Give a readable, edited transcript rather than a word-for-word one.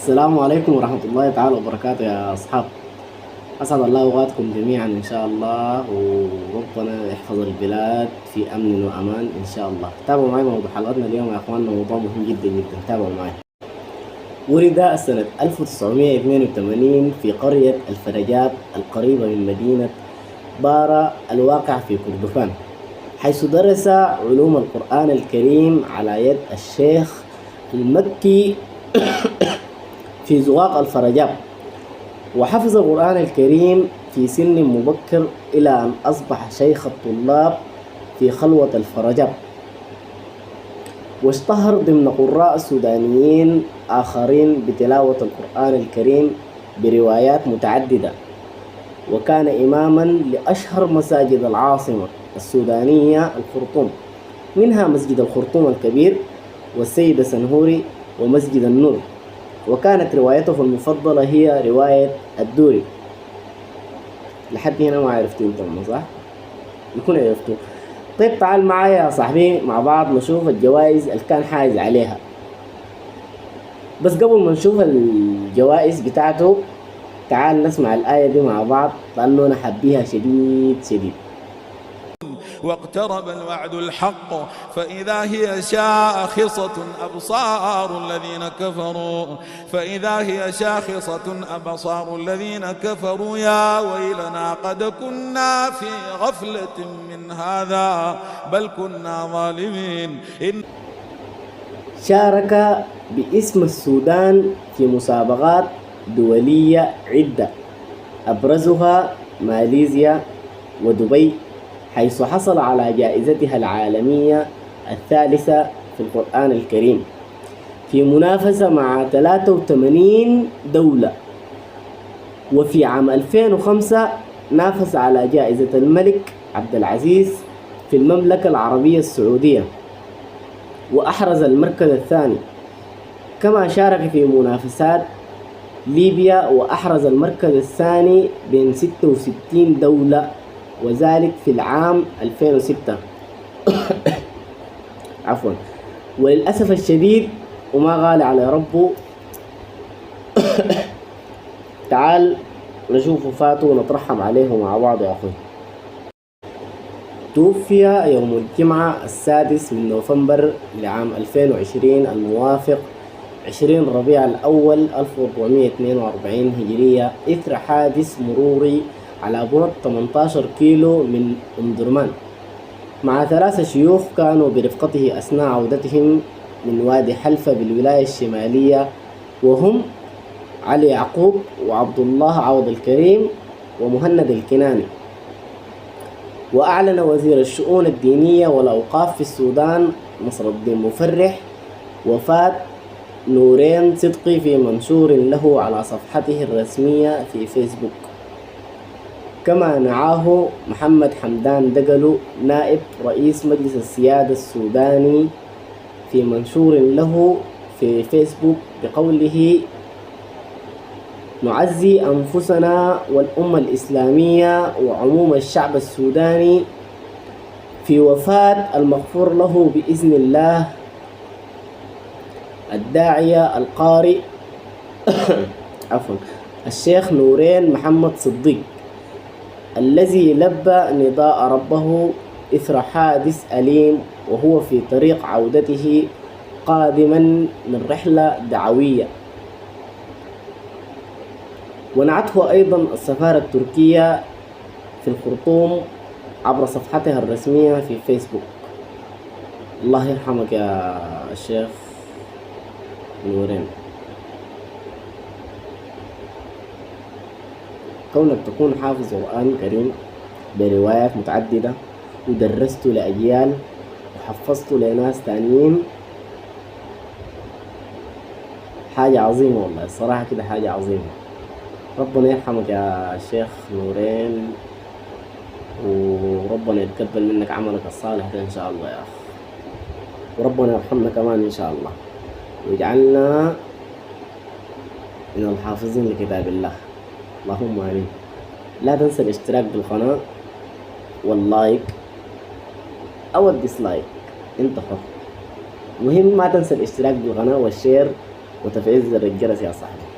السلام عليكم ورحمة الله تعالى وبركاته يا أصحاب. أسعد الله أوقاتكم جميعا إن شاء الله، وربنا يحفظ البلاد في أمن وأمان إن شاء الله. تابعوا معي موضوع حلقتنا اليوم يا أخواننا، موضوع مهم جدا جدا. تابعوا معي. ولد سنة 1982 في قرية الفرجات القريبة من مدينة بارا الواقع في كردفان، حيث درس علوم القرآن الكريم على يد الشيخ المكي في زواق الفرجات، وحفظ القرآن الكريم في سن مبكر إلى أن أصبح شيخ الطلاب في خلوة الفرجات، واشتهر ضمن قراء سودانيين آخرين بتلاوة القرآن الكريم بروايات متعددة، وكان إماما لأشهر مساجد العاصمة السودانية الخرطوم، منها مسجد الخرطوم الكبير والسيدة سنهوري ومسجد النور. وكانت روايته المفضلة هي رواية الدوري. لحد هنا ما عرفتوا انتم صح؟ يكون عرفتوا. طيب تعال معايا يا صاحبي مع بعض نشوف الجوائز اللي كان حايز عليها. بس قبل ما نشوف الجوائز بتاعته تعال نسمع الآية دي مع بعض، لأنه أنا حبيها شديد شديد. واقترب الوعد الحق فإذا هي شاخصة أبصار الذين كفروا يا ويلنا قد كنا في غفلة من هذا بل كنا ظالمين. شارك باسم السودان في مسابقات دولية عدة، أبرزها ماليزيا ودبي، حيث حصل على جائزتها العالمية الثالثة في القرآن الكريم في منافسة مع 83 دولة. وفي عام 2005 نافس على جائزة الملك عبد العزيز في المملكة العربية السعودية وأحرز المركز الثاني. كما شارك في منافسات ليبيا وأحرز المركز الثاني بين 66 دولة، وذلك في العام 2006 عفوا. وللأسف الشديد وما غالي على ربه تعال نشوف وفاته ونترحم عليه مع بعض يا أخوي. توفي يوم الجمعة 6 نوفمبر لعام 2020 الموافق 20 ربيع الأول 1442 هجرية، إثر حادث مروري على بعد 18 كيلو من أم درمان مع 3 شيوخ كانوا برفقته أثناء عودتهم من وادي حلفة بالولاية الشمالية، وهم علي يعقوب وعبد الله عوض الكريم ومهند الكناني. وأعلن وزير الشؤون الدينية والأوقاف في السودان نصر الدين مفرح وفاة نورين صدقي في منشور له على صفحته الرسمية في فيسبوك. كما نعاه محمد حمدان دقلو نائب رئيس مجلس السيادة السوداني في منشور له في فيسبوك بقوله: نعزي أنفسنا والأمة الإسلامية وعموم الشعب السوداني في وفاة المغفور له بإذن الله الداعية القارئ الشيخ نورين محمد صديق، الذي لبى نداء ربه إثر حادث أليم وهو في طريق عودته قادما من رحلة دعوية. ونعته أيضا السفارة التركية في الخرطوم عبر صفحتها الرسمية في فيسبوك. الله يرحمك يا الشيخ نورين. كونك تكون حافظ قرآن كريم بروايات متعددة ودرسته لأجيال وحفظته لناس تانيين حاجة عظيمة والله، الصراحة كده حاجة عظيمة. ربنا يرحمك يا شيخ نورين، وربنا يتقبل منك عملك الصالح ده إن شاء الله يا أخ، وربنا يرحمنا كمان إن شاء الله ويجعلنا من الحافظين لكتاب الله، اللهم آمين. لا تنسى الاشتراك بالقناة واللايك أو الديسلايك، انت حر. مهم ما تنسى الاشتراك بالقناة والشير وتفعيل زر الجرس يا صاحبي.